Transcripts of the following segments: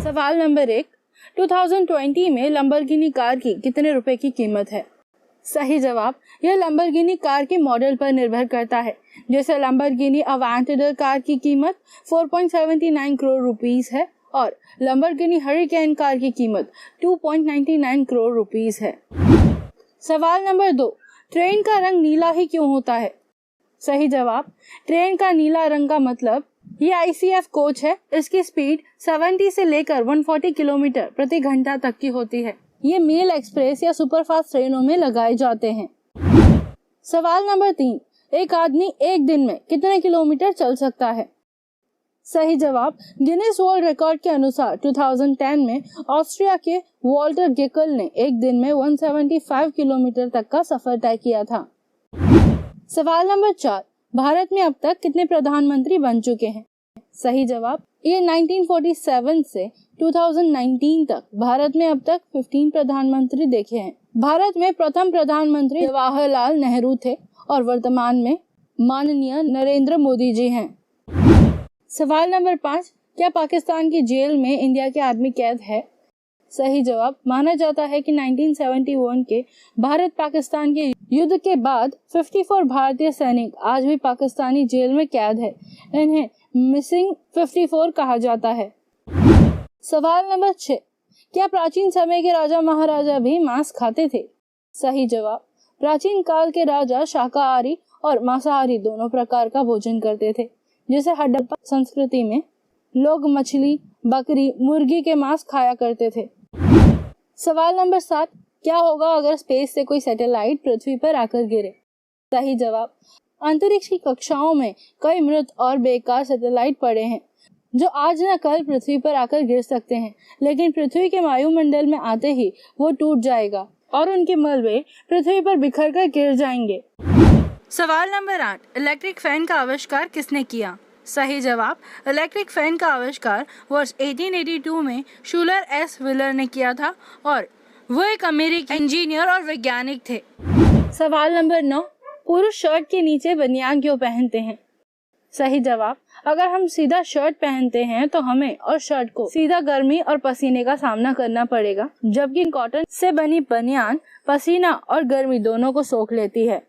सवाल नंबर 1, 2020 में Lamborghini car की कितने रुपए की कीमत है? सही जवाब, यह लैम्बोर्गिनी कार के मॉडल पर निर्भर करता है। जैसे लैम्बोर्गिनी अवेंटडर कार की कीमत 4.79 करोड़ रुपीस है और लैम्बोर्गिनी हरिकेन कार की कीमत 2.99 करोड़ रुपीस है। सवाल नंबर 2, ट्रेन का रंग नीला ही क्यों होता है? सही जवाब, ट्रेन का नीला रंग का मतलब ये ICF कोच है। इसकी स्पीड 70 से लेकर 140 किलोमीटर प्रति घंटा तक की होती है। ये मेल एक्सप्रेस या सुपरफास्ट ट्रेनों में लगाए जाते हैं। सवाल नंबर 3, एक आदमी एक दिन में कितने किलोमीटर चल सकता है? सही जवाब, गिनीज वर्ल्ड रिकॉर्ड के अनुसार 2010 में ऑस्ट्रिया के वॉल्टर गेकल ने एक दिन में 175 किलोमीटर तक का सफर तय किया था। सवाल नंबर 4, भारत में अब तक कितने प्रधानमंत्री बन चुके हैं? सही जवाब, ये 1947 से 2019 तक भारत में अब तक 15 प्रधानमंत्री देखे हैं। भारत में प्रथम प्रधानमंत्री जवाहरलाल नेहरू थे और वर्तमान में माननीय नरेंद्र मोदी जी हैं। सवाल नंबर 5, क्या पाकिस्तान की जेल में इंडिया के आर्मी कैद है? सही जवाब, माना जाता है कि 1971 के भारत पाकिस्तान के युद्ध के बाद 54 भारतीय सैनिक आज भी पाकिस्तानी जेल में कैद है। इन्हें मिसिंग 54 कहा जाता है। सवाल नंबर 6, क्या प्राचीन समय के राजा महाराजा भी मांस खाते थे? सही जवाब, प्राचीन काल के राजा शाकाहारी और मांसाहारी दोनों प्रकार का भोजन करते थे। जैसे हड़प्पा संस्कृति में लोग मछली, बकरी, मुर्गी के मांस खाया करते थे। सवाल नंबर 7, क्या होगा अगर स्पेस से कोई सैटेलाइट पृथ्वी पर आकर गिरे? सही जवाब, अंतरिक्ष की कक्षाओं में कई मृत और बेकार सैटेलाइट पड़े हैं जो आज न कल पृथ्वी पर आकर गिर सकते हैं, लेकिन पृथ्वी के वायुमंडल में आते ही वो टूट जाएगा और उनके मलबे पृथ्वी पर बिखर कर गिर जाएंगे। सवाल नंबर 8, इलेक्ट्रिक फैन का आविष्कार किसने किया? सही जवाब, इलेक्ट्रिक फैन का आविष्कार वर्ष 1882 में शूलर एस व्हीलर ने किया था और वो एक अमेरिकी इंजीनियर और वैज्ञानिक थे। सवाल नंबर 9, पुरुष शर्ट के नीचे बनियान क्यों पहनते हैं? सही जवाब, अगर हम सीधा शर्ट पहनते हैं तो हमें और शर्ट को सीधा गर्मी और पसीने का सामना करना पड़ेगा, जबकि कॉटन से बनी बनियान पसीना और गर्मी दोनों को सोख लेती है।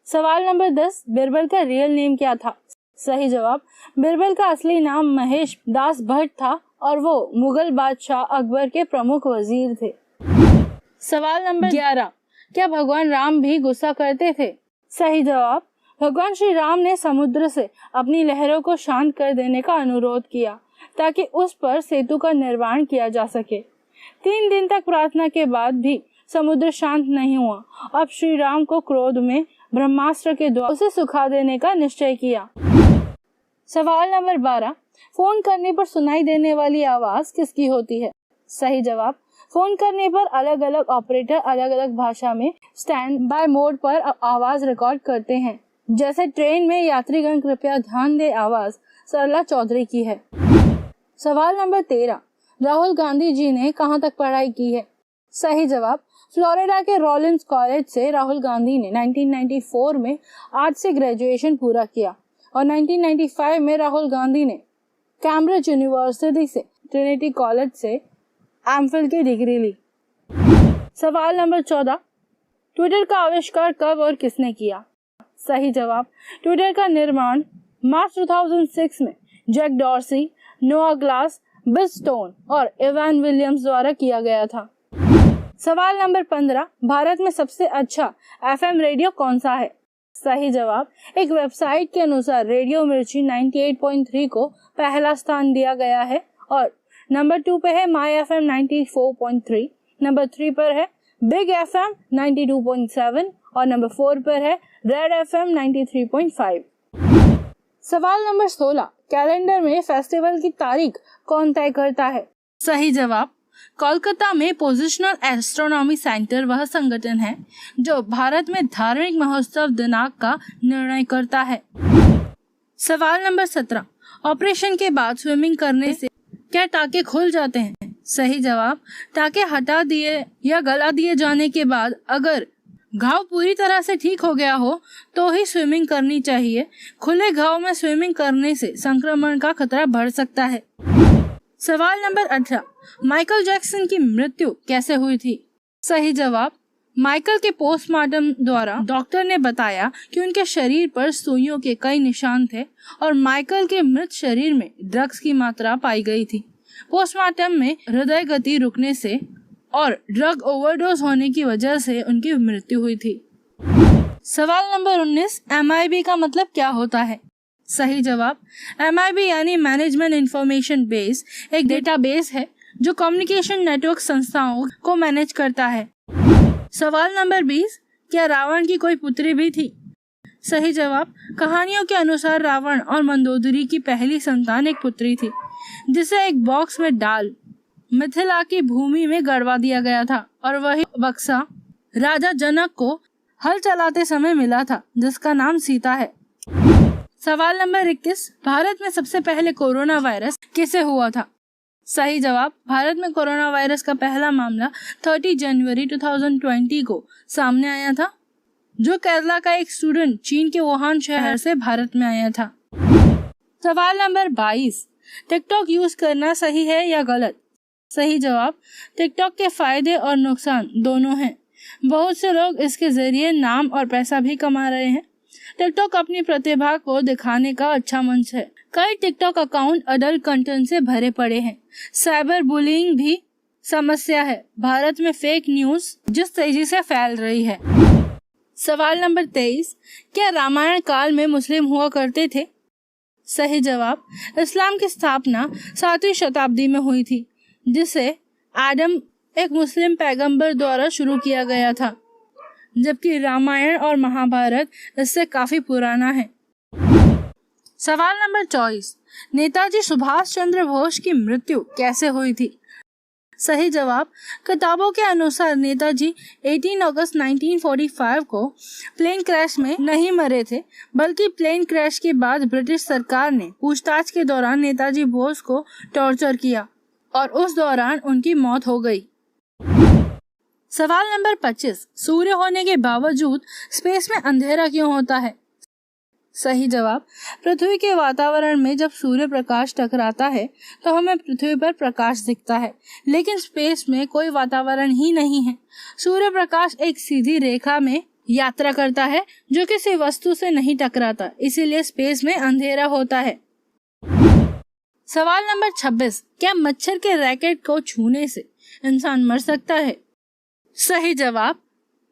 सवाल नंबर 10, बीरबल का रियल नेम क्या था? सही जवाब, बीरबल का असली नाम महेश दास भट्ट था और वो मुगल बादशाह अकबर के प्रमुख वजीर थे। सवाल नंबर 11, क्या भगवान राम भी गुस्सा करते थे? सही जवाब, भगवान श्री राम ने समुद्र से अपनी लहरों को शांत कर देने का अनुरोध किया ताकि उस पर सेतु का निर्माण किया जा सके। 3 दिन तक प्रार्थना के बाद भी समुद्र शांत नहीं हुआ। अब श्री राम को क्रोध में ब्रह्मास्त्र के द्वारा उसे सुखा देने का निश्चय किया। सवाल नंबर 12, फोन करने पर सुनाई देने वाली आवाज किसकी होती है? सही जवाब, फोन करने पर अलग अलग ऑपरेटर अलग अलग भाषा में स्टैंड बाय मोड पर आवाज रिकॉर्ड करते हैं। जैसे ट्रेन में यात्रीगण कृपया ध्यान दे आवाज सरला चौधरी की है। सवाल नंबर 13, राहुल गांधी जी ने कहां तक पढ़ाई की है? सही जवाब, फ्लोरिडा के रॉलिंस कॉलेज से राहुल गांधी ने 1994 में आर्ट्स से ग्रेजुएशन पूरा किया और 1995 में राहुल गांधी ने कैम्ब्रिज यूनिवर्सिटी से ट्रिनिटी कॉलेज से एमफिल की डिग्री ली। सवाल नंबर 14, ट्विटर का आविष्कार कब और किसने किया? सही जवाब, ट्विटर का निर्माण मार्च 2006 में जैक डॉर्सी, नोआ ग्लास, बिल स्टोन और इवान विलियम्स द्वारा किया गया था। सवाल नंबर 15, भारत में सबसे अच्छा FM रेडियो कौन सा है? सही जवाब, एक वेबसाइट के अनुसार रेडियो मिर्ची 98.3 को पहला स्थान दिया गया है और नंबर 2 पे है माई FM 94.3, नंबर 3 पर है बिग FM 92.7 और नंबर 4 पर है रेड FM 93.5। सवाल नंबर 16, कैलेंडर में फेस्टिवल की तारीख कौन तय करता है? सही जवाब, कोलकाता में पोजिशनल एस्ट्रोनॉमी सेंटर वह संगठन है जो भारत में धार्मिक महोत्सव दिनांक का निर्णय करता है। सवाल नंबर 17, ऑपरेशन के बाद स्विमिंग करने से क्या टाके खुल जाते हैं? सही जवाब, टाके हटा दिए या गला दिए जाने के बाद अगर घाव पूरी तरह से ठीक हो गया हो तो ही स्विमिंग करनी चाहिए। खुले घाव में स्विमिंग करने से संक्रमण का खतरा बढ़ सकता है। सवाल नंबर 18, माइकल जैक्सन की मृत्यु कैसे हुई थी? सही जवाब, माइकल के पोस्टमार्टम द्वारा डॉक्टर ने बताया कि उनके शरीर पर सुइयों के कई निशान थे और माइकल के मृत शरीर में ड्रग्स की मात्रा पाई गई थी। पोस्टमार्टम में हृदय गति रुकने से और ड्रग ओवरडोज होने की वजह से उनकी मृत्यु हुई थी। सवाल नंबर 19, MIB का मतलब क्या होता है? सही जवाब, MIB यानी मैनेजमेंट इंफॉर्मेशन बेस एक डेटाबेस है जो कम्युनिकेशन नेटवर्क संस्थाओं को मैनेज करता है। सवाल नंबर 20, क्या रावण की कोई पुत्री भी थी? सही जवाब, कहानियों के अनुसार रावण और मंदोदरी की पहली संतान एक पुत्री थी जिसे एक बॉक्स में डाल मिथिला की भूमि में गड़वा दिया गया था और वही बक्सा राजा जनक को हल चलाते समय मिला था जिसका नाम सीता है। सवाल नंबर 21, भारत में सबसे पहले कोरोना वायरस किसे हुआ था? सही जवाब, भारत में कोरोना वायरस का पहला मामला 30 जनवरी 2020 को सामने आया था, जो केरला का एक स्टूडेंट चीन के वुहान शहर से भारत में आया था। सवाल नंबर 22, टिकटॉक यूज करना सही है या गलत? सही जवाब, टिकटॉक के फायदे और नुकसान दोनों हैं। बहुत से लोग इसके जरिए नाम और पैसा भी कमा रहे हैं। टिकटॉक अपनी प्रतिभा को दिखाने का अच्छा मंच है। कई टिकटॉक अकाउंट अडल्ट कंटेंट से भरे पड़े हैं। साइबर बुलिंग भी समस्या है। भारत में फेक न्यूज जिस तेजी से फैल रही है। सवाल नंबर 23, क्या रामायण काल में मुस्लिम हुआ करते थे? सही जवाब, इस्लाम की स्थापना 7वीं शताब्दी में हुई थी जिसे आदम एक मुस्लिम पैगंबर द्वारा शुरू किया गया था, जबकि रामायण और महाभारत इससे काफी पुराना है। सवाल नंबर 24, नेताजी सुभाष चंद्र बोस की मृत्यु कैसे हुई थी? सही जवाब, किताबों के अनुसार नेताजी 18 अगस्त 1945 को प्लेन क्रैश में नहीं मरे थे, बल्कि प्लेन क्रैश के बाद ब्रिटिश सरकार ने पूछताछ के दौरान नेताजी बोस को टॉर्चर किया और उस दौरान उनकी मौत हो गई। सवाल नंबर 25, सूर्य होने के बावजूद स्पेस में अंधेरा क्यों होता है? सही जवाब, पृथ्वी के वातावरण में जब सूर्य प्रकाश टकराता है तो हमें पृथ्वी पर प्रकाश दिखता है, लेकिन स्पेस में कोई वातावरण ही नहीं है। सूर्य प्रकाश एक सीधी रेखा में यात्रा करता है जो किसी वस्तु से नहीं टकराता, इसीलिए स्पेस में अंधेरा होता है। सवाल नंबर 26, क्या मच्छर के रैकेट को छूने से इंसान मर सकता है? सही जवाब,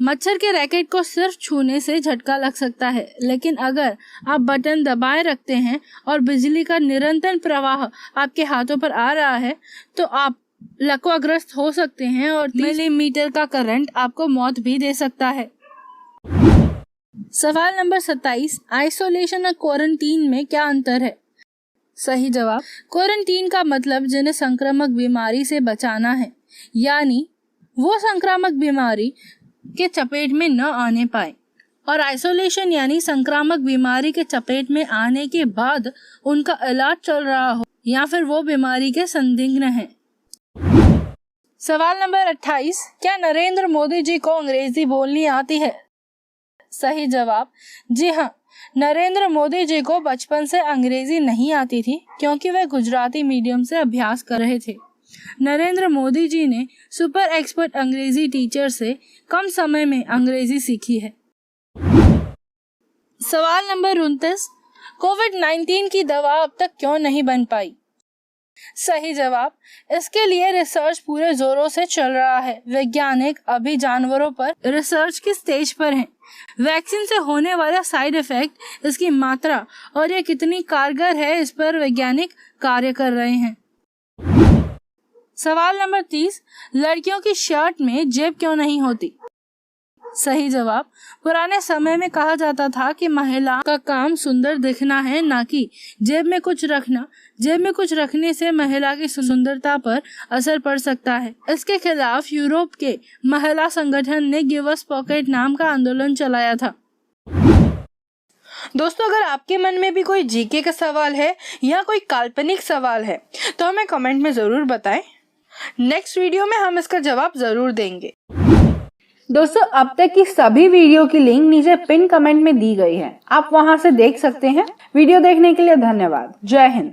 मच्छर के रैकेट को सिर्फ छूने से झटका लग सकता है, लेकिन अगर आप बटन दबाए रखते हैं और बिजली का निरंतर प्रवाह आपके हाथों पर आ रहा है तो आप लकवाग्रस्त हो सकते हैं और 30 मिलीमीटर का करंट आपको मौत भी दे सकता है। सवाल नंबर 27, आइसोलेशन और क्वारंटीन में क्या अंतर है? सही जवाब, क्वारंटीन का मतलब जिन्हें संक्रामक बीमारी से बचाना है, यानी वो संक्रामक बीमारी के चपेट में न आने पाए, और आइसोलेशन यानी संक्रामक बीमारी के चपेट में आने के बाद उनका इलाज चल रहा हो या फिर वो बीमारी के संदिग्ध हैं। सवाल नंबर 28, क्या नरेंद्र मोदी जी को अंग्रेजी बोलनी आती है? सही जवाब, जी हाँ, नरेंद्र मोदी जी को बचपन से अंग्रेजी नहीं आती थी क्योंकि वे गुजराती मीडियम से अभ्यास कर रहे थे। नरेंद्र मोदी जी ने सुपर एक्सपर्ट अंग्रेजी टीचर से कम समय में अंग्रेजी सीखी है। सवाल नंबर 29, कोविड-19 की दवा अब तक क्यों नहीं बन पाई? सही जवाब, इसके लिए रिसर्च पूरे जोरों से चल रहा है। वैज्ञानिक अभी जानवरों पर रिसर्च की स्टेज पर हैं। वैक्सीन से होने वाला साइड इफेक्ट, इसकी मात्रा और ये कितनी कारगर है, इस पर वैज्ञानिक कार्य कर रहे हैं। सवाल नंबर 30, लड़कियों की शर्ट में जेब क्यों नहीं होती? सही जवाब, पुराने समय में कहा जाता था कि महिला का काम सुंदर दिखना है, ना कि जेब में कुछ रखना। जेब में कुछ रखने से महिला की सुंदरता पर असर पड़ सकता है। इसके खिलाफ यूरोप के महिला संगठन ने गिव अस पॉकेट नाम का आंदोलन चलाया था। दोस्तों, अगर आपके मन में भी कोई जीके का सवाल है या कोई काल्पनिक सवाल है तो हमें कमेंट में जरूर बताएं। नेक्स्ट वीडियो में हम इसका जवाब जरूर देंगे। दोस्तों, अब तक की सभी वीडियो की लिंक नीचे पिन कमेंट में दी गई है, आप वहां से देख सकते हैं। वीडियो देखने के लिए धन्यवाद। जय हिंद।